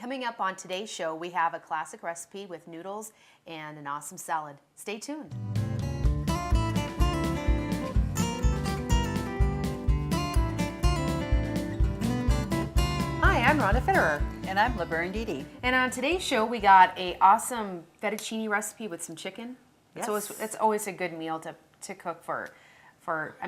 Coming up on today's show, we have a classic recipe with noodles and an awesome salad. Stay tuned. Hi, I'm Rhonda Fitterer. And I'm Laverne. And on today's show, we got a awesome fettuccine recipe with some chicken. Yes. It's always a good meal to cook for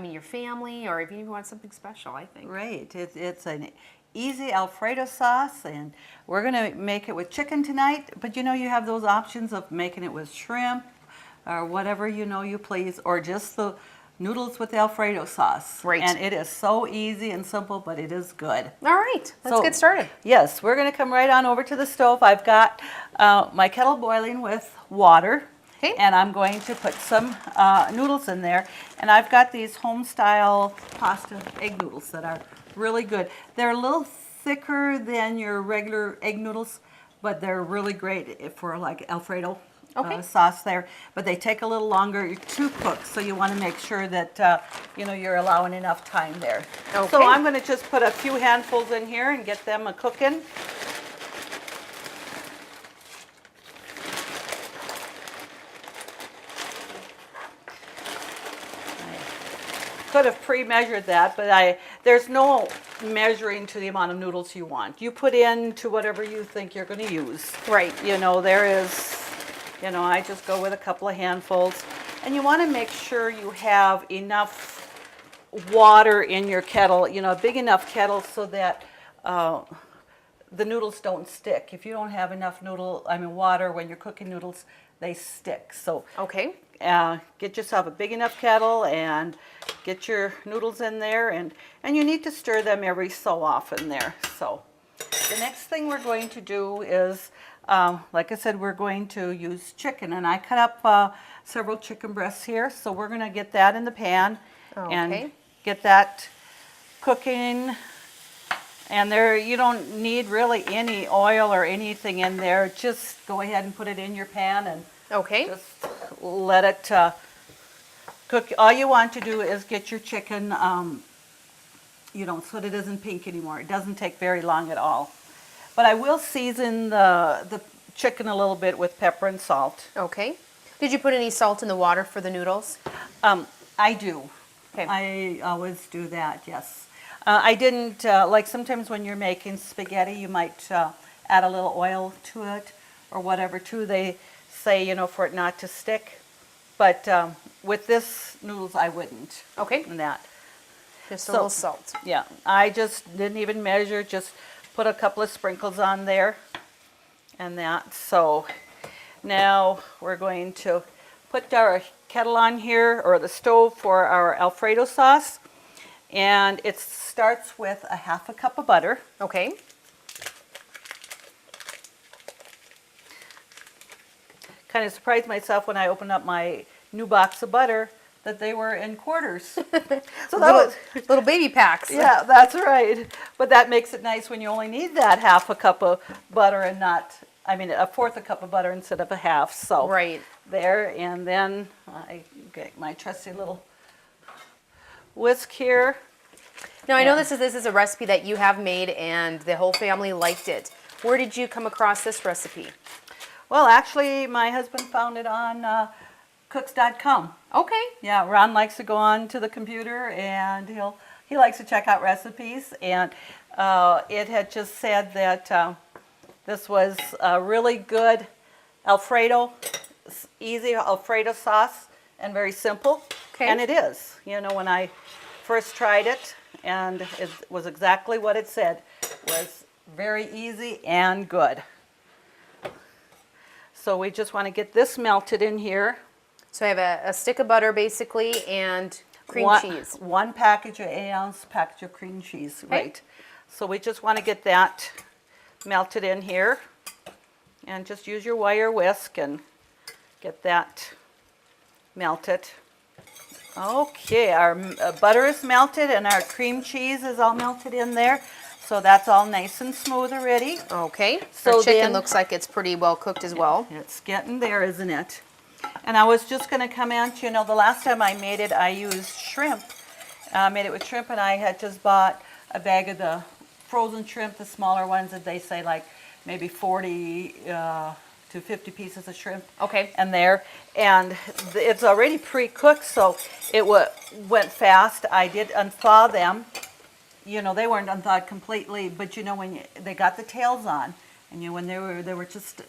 your family, or if you want something special, I think. Right. It's an easy Alfredo sauce, and we're going to make it with chicken tonight. But you have those options of making it with shrimp or whatever you please, or just the noodles with Alfredo sauce. Right. And it is so easy and simple, but it is good. All right, let's get started. Yes, we're going to come right on over to the stove. I've got my kettle boiling with water. Okay. And I'm going to put some noodles in there. And I've got these home-style pasta egg noodles that are really good. They're a little thicker than your regular egg noodles, but they're really great for like Alfredo sauce there. But they take a little longer to cook, so you want to make sure that you're allowing enough time there. Okay. So I'm going to just put a few handfuls in here and get them cooking. Could have pre-measured that, but there's no measuring to the amount of noodles you want. You put in to whatever you think you're going to use. Right. There is, I just go with a couple of handfuls. And you want to make sure you have enough water in your kettle, a big enough kettle so that the noodles don't stick. If you don't have enough water when you're cooking noodles, they stick. So okay. Get yourself a big enough kettle and get your noodles in there, and you need to stir them every so often there. So the next thing we're going to do is, like I said, we're going to use chicken, and I cut up several chicken breasts here, so we're going to get that in the pan and get that cooking. And you don't need really any oil or anything in there. Just go ahead and put it in your pan and just let it cook. All you want to do is get your chicken, so that it isn't pink anymore. It doesn't take very long at all. But I will season the chicken a little bit with pepper and salt. Okay. Did you put any salt in the water for the noodles? I do. Okay. I always do that, yes. I didn't, like sometimes when you're making spaghetti, you might add a little oil to it or whatever too. They say, for it not to stick. But with this noodles, I wouldn't. Okay. In that. Just a little salt. Yeah. I just didn't even measure, just put a couple of sprinkles on there and that. So now we're going to put our kettle on here, or the stove, for our Alfredo sauce. And it starts with a half a cup of butter. Okay. Kind of surprised myself when I opened up my new box of butter that they were in quarters. So that was little baby packs. Yeah, that's right. But that makes it nice when you only need that half a cup of butter and not, a fourth a cup of butter instead of a half. So right there, and then I get my trusty little whisk here. Now I know this is a recipe that you have made and the whole family liked it. Where did you come across this recipe? Well, actually, my husband found it on cooks.com. Okay. Yeah, Ron likes to go on to the computer, and he likes to check out recipes, and it had just said that this was a really good Alfredo, easy Alfredo sauce, and very simple. Okay. And it is. When I first tried it, and it was exactly what it said. It was very easy and good. So we just want to get this melted in here. So I have a stick of butter basically and cream cheese. One package, an 8-ounce package of cream cheese, okay. Right. So we just want to get that melted in here. And just use your wire whisk and get that melted. Okay, our butter is melted and our cream cheese is all melted in there. So that's all nice and smooth already. Okay, so our chicken looks like it's pretty well cooked as well. It's getting there, isn't it? And I was just going to comment, the last time I made it, I used shrimp. I made it with shrimp, and I had just bought a bag of the frozen shrimp, the smaller ones that they say like maybe 40 to 50 pieces of shrimp. Okay. And there, and it's already pre-cooked, so it went fast. I did unthaw them. You know, they weren't unthawed completely, but you know when they got the tails on, and when they were just,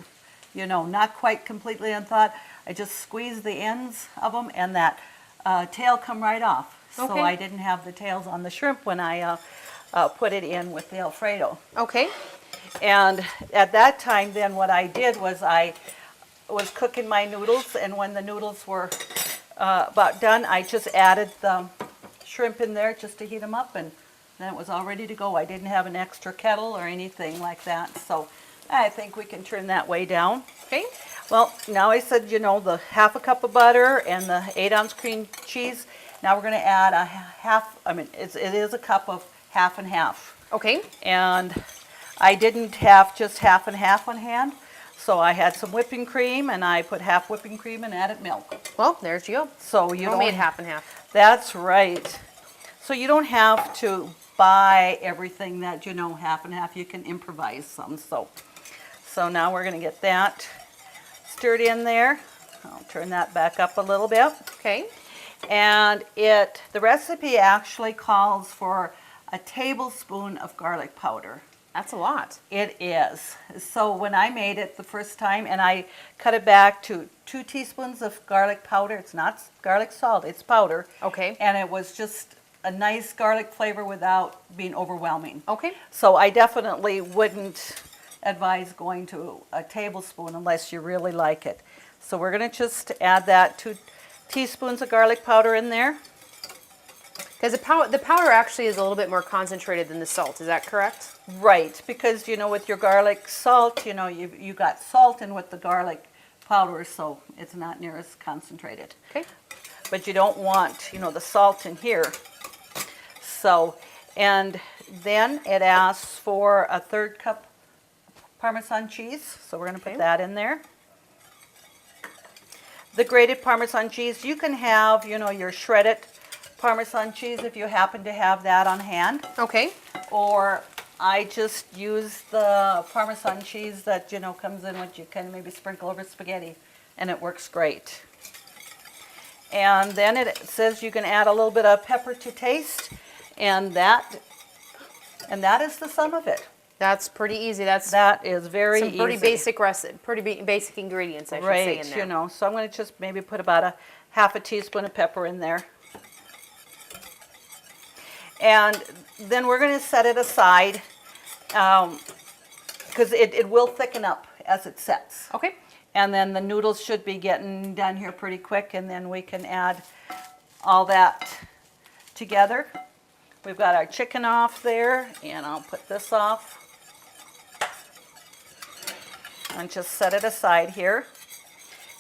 you know, not quite completely unthawed, I just squeezed the ends of them, and that tail come right off. Okay. So I didn't have the tails on the shrimp when I put it in with the Alfredo. Okay. And at that time, then what I did was I was cooking my noodles, and when the noodles were about done, I just added the shrimp in there just to heat them up, and then it was all ready to go. I didn't have an extra kettle or anything like that, so I think we can turn that way down. Okay. Well, now I said, you know, the half a cup of butter and the 8-ounce cream cheese. Now we're going to add a half, it is a cup of half and half. Okay. And I didn't have just half and half on hand, so I had some whipping cream, and I put half whipping cream and added milk. Well, there's you go. So you Homemade don't, half and half. that's right. So you don't have to buy everything that, you know, half and half. You can improvise some. So now we're going to get that stirred in there. I'll turn that back up a little bit. Okay. And the recipe actually calls for a tablespoon of garlic powder. That's a lot. It is. So when I made it the first time, and I cut it back to 2 teaspoons of garlic powder. It's not garlic salt, it's powder. Okay. And it was just a nice garlic flavor without being overwhelming. Okay. So I definitely wouldn't advise going to a tablespoon unless you really like it. So we're going to just add that 2 teaspoons of garlic powder in there. Because the powder actually is a little bit more concentrated than the salt. Is that correct? Right, because you know with your garlic salt, you know you got salt in with the garlic powder, so it's not near as concentrated. Okay. But you don't want, you know, the salt in here. So, and then it asks for a 1/3 cup Parmesan cheese, so we're going to put that in there. The grated Parmesan cheese, you can have, you know, your shredded Parmesan cheese if you happen to have that on hand. Okay. Or I just use the Parmesan cheese that, you know, comes in what you can maybe sprinkle over spaghetti, and it works great. And then it says you can add a little bit of pepper to taste, and that is the sum of it. That's pretty easy. That is very easy. Some pretty basic recipe, basic ingredients, I should say, in there. You know, so I'm going to just maybe put about a half a teaspoon of pepper in there. And then we're going to set it aside because it will thicken up as it sets. Okay. And then the noodles should be getting done here pretty quick, and then we can add all that together. We've got our chicken off there, and I'll put this off. And just set it aside here.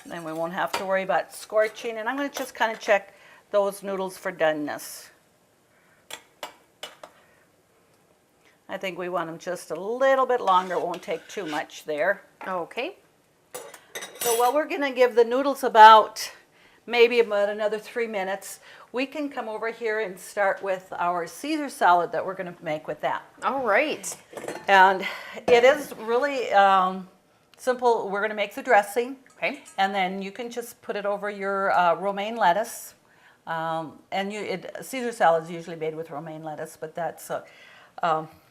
And then we won't have to worry about scorching. And I'm going to just kind of check those noodles for doneness. I think we want them just a little bit longer. It won't take too much there. Okay. So while we're going to give the noodles maybe about another 3 minutes, we can come over here and start with our Caesar salad that we're going to make with that. All right. And it is really simple. We're going to make the dressing. Okay. And then you can just put it over your romaine lettuce. Caesar salad is usually made with romaine lettuce, but that's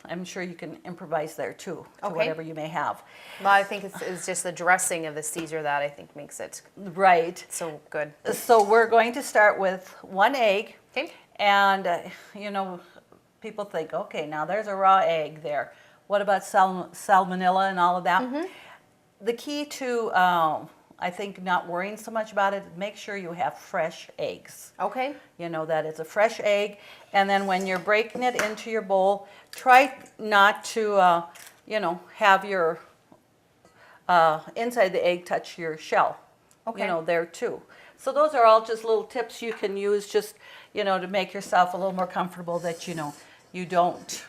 I'm sure you can improvise there too, to whatever you may have. Well, I think it's just the dressing of the Caesar that I think makes it Right. so good. So we're going to start with 1 egg. Okay. And, you know, people think, okay, now there's a raw egg there. What about salmonella and all of that? Mm-hmm. The key to, I think, not worrying so much about it, make sure you have fresh eggs. Okay. You know, that it's a fresh egg. And then when you're breaking it into your bowl, try not to, you know, have your inside the egg touch your shell. Okay. You know, there too. So those are all just little tips you can use just, you know, to make yourself a little more comfortable that, you know, you don't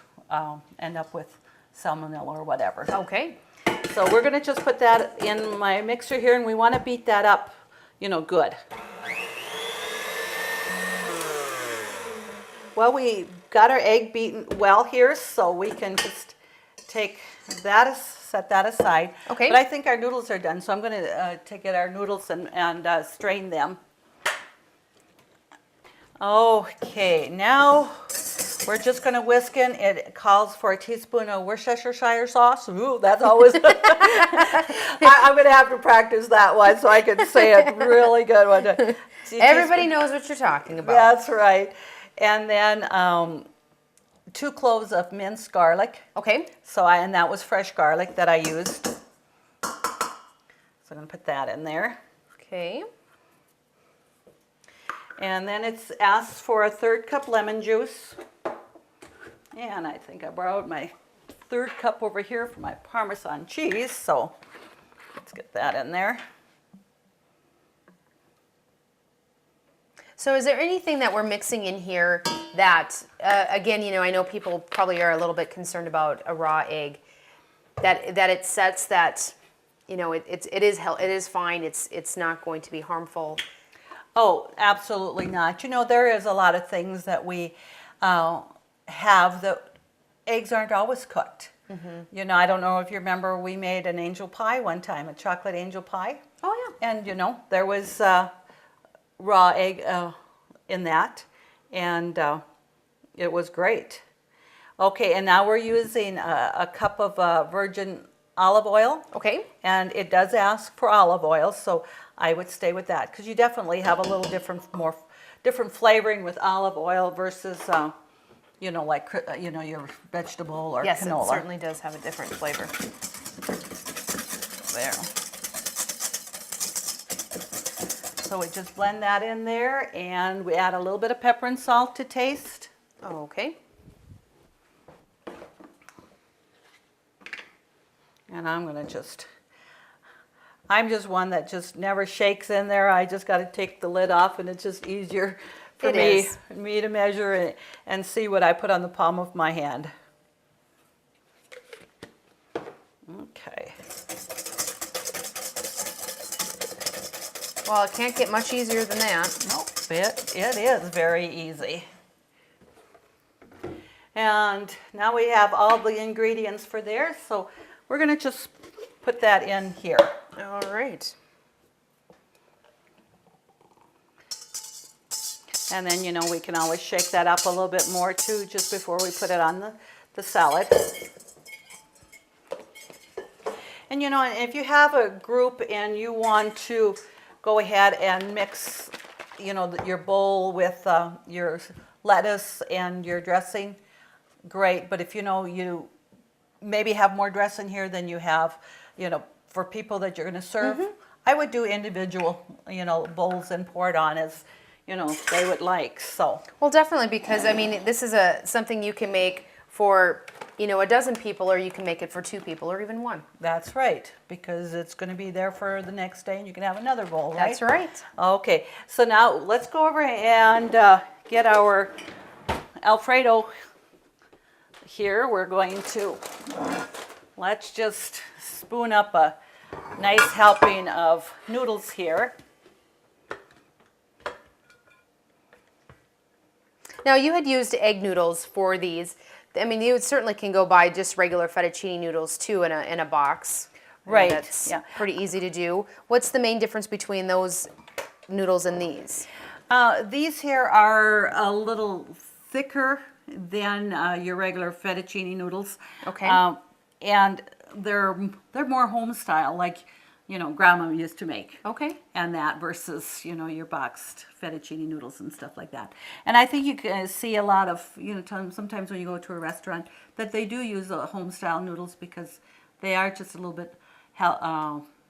end up with salmonella or whatever. Okay. So we're going to just put that in my mixer here, and we want to beat that up, you know, good. While we got our egg beaten well here, so we can just take that, set that aside. Okay. But I think our noodles are done, so I'm going to get our noodles and strain them. Okay, now we're just going to whisk in. It calls for a teaspoon of Worcestershire sauce. Ooh, that's always. I'm going to have to practice that one so I can say it really good one day. Everybody knows what you're talking about. That's right. And then 2 cloves of minced garlic. Okay. And that was fresh garlic that I used. So I'm going to put that in there. Okay. And then it's asked for a 1/3 cup lemon juice. And I think I borrowed my 1/3 cup over here for my Parmesan cheese. So let's get that in there. So is there anything that we're mixing in here that, again, you know, I know people probably are a little bit concerned about a raw egg, that it sets that, you know, it is fine. It's not going to be harmful. Oh, absolutely not. You know, there is a lot of things that we have that eggs aren't always cooked. Mm-hmm. You know, I don't know if you remember, we made an angel pie one time, a chocolate angel pie. Oh, yeah. And, you know, there was raw egg in that, and it was great. Okay, and now we're using a cup of virgin olive oil. Okay. And it does ask for olive oil, so I would stay with that because you definitely have a little different flavoring with olive oil versus, you know, like your vegetable or yes, canola. It certainly does have a different flavor. There. So we just blend that in there, and we add a little bit of pepper and salt to taste. Okay. And I'm just one that just never shakes in there. I just got to take the lid off, and it's just easier for me to measure and see what I put on the palm of my hand. Okay. Well, it can't get much easier than that. Nope, it is very easy. And now we have all the ingredients for there, so we're going to just put that in here. All right. And then, you know, we can always shake that up a little bit more too just before we put it on the salad. And, you know, if you have a group and you want to go ahead and mix, you know, your bowl with your lettuce and your dressing, great. But if, you know, you maybe have more dressing here than you have, you know, for people that you're going to serve, I would do individual, you know, bowls and pour it on as, you know, they would like. So. Well, definitely, because I mean, this is something you can make for, you know, a dozen people, or you can make it for 2 people, or even 1. That's right, because it's going to be there for the next day, and you can have another bowl, right? That's right. Okay, so now let's go over and get our Alfredo here. We're going to, let's just spoon up a nice helping of noodles here. Now, you had used egg noodles for these. I mean, you certainly can go buy just regular fettuccine noodles too in a box. Right. That's pretty easy to do. What's the main difference between those noodles and these? These here are a little thicker than your regular fettuccine noodles. Okay. And they're more home style, like, you know, Grandma used to make. Okay. And that versus, you know, your boxed fettuccine noodles and stuff like that. And I think you can see a lot of, you know, sometimes when you go to a restaurant that they do use home style noodles because they are just a little bit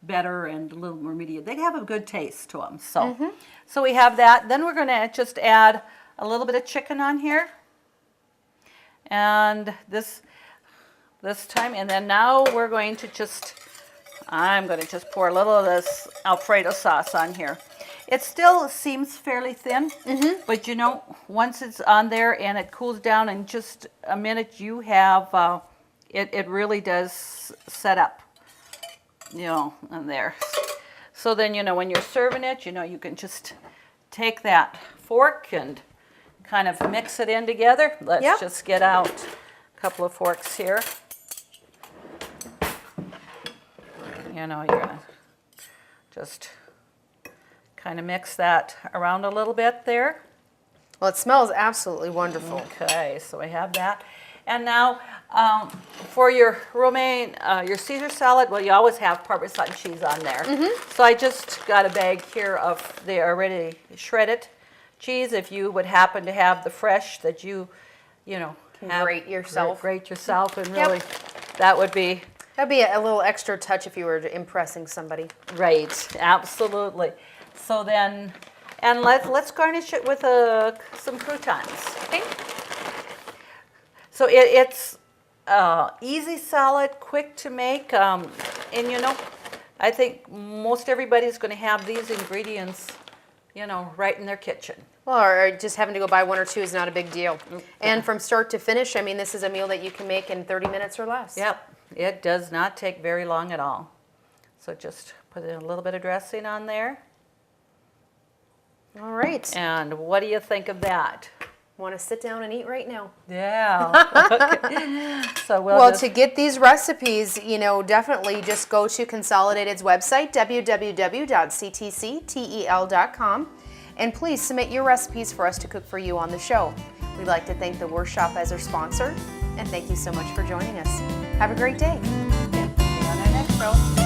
better and a little more medium. They have a good taste to them. So, so we have that. Then we're going to just add a little bit of chicken on here. And this time, and then now we're going to I'm going to just pour a little of this Alfredo sauce on here. It still seems fairly thin, but you know, once it's on there and it cools down in just a minute, you have, it really does set up, you know, on there. So then, you know, when you're serving it, you know, you can just take that fork and kind of mix it in together. Let's Yep. just get out a couple of forks here. You know, you're gonna just kind of mix that around a little bit there. Well, it smells absolutely wonderful. Okay, so we have that. And now for your romaine, your Caesar salad, well, you always have Parmesan cheese on there. So I just got a bag here of the already shredded cheese. If you would happen to have the fresh that you know, have, Grate yourself. grate yourself, and really, that would be That'd be a little extra touch if you were impressing somebody. right. Absolutely. So then, and let's garnish it with some croutons. Okay. So it's easy salad, quick to make, and you know, I think most everybody's going to have these ingredients, you know, right in their kitchen. Well, or just having to go buy one or two is not a big deal. And from start to finish, I mean, this is a meal that you can make in 30 minutes or less. Yep, it does not take very long at all. So just put in a little bit of dressing on there. All right. And what do you think of that? Want to sit down and eat right now? Yeah. Okay. So Well, to get these recipes, you know, definitely just go to Consolidated's website, www.ctctel.com, and please submit your recipes for us to cook for you on the show. We'd like to thank the Workshop as our sponsor, and thank you so much for joining us. Have a great day. see you on our next show.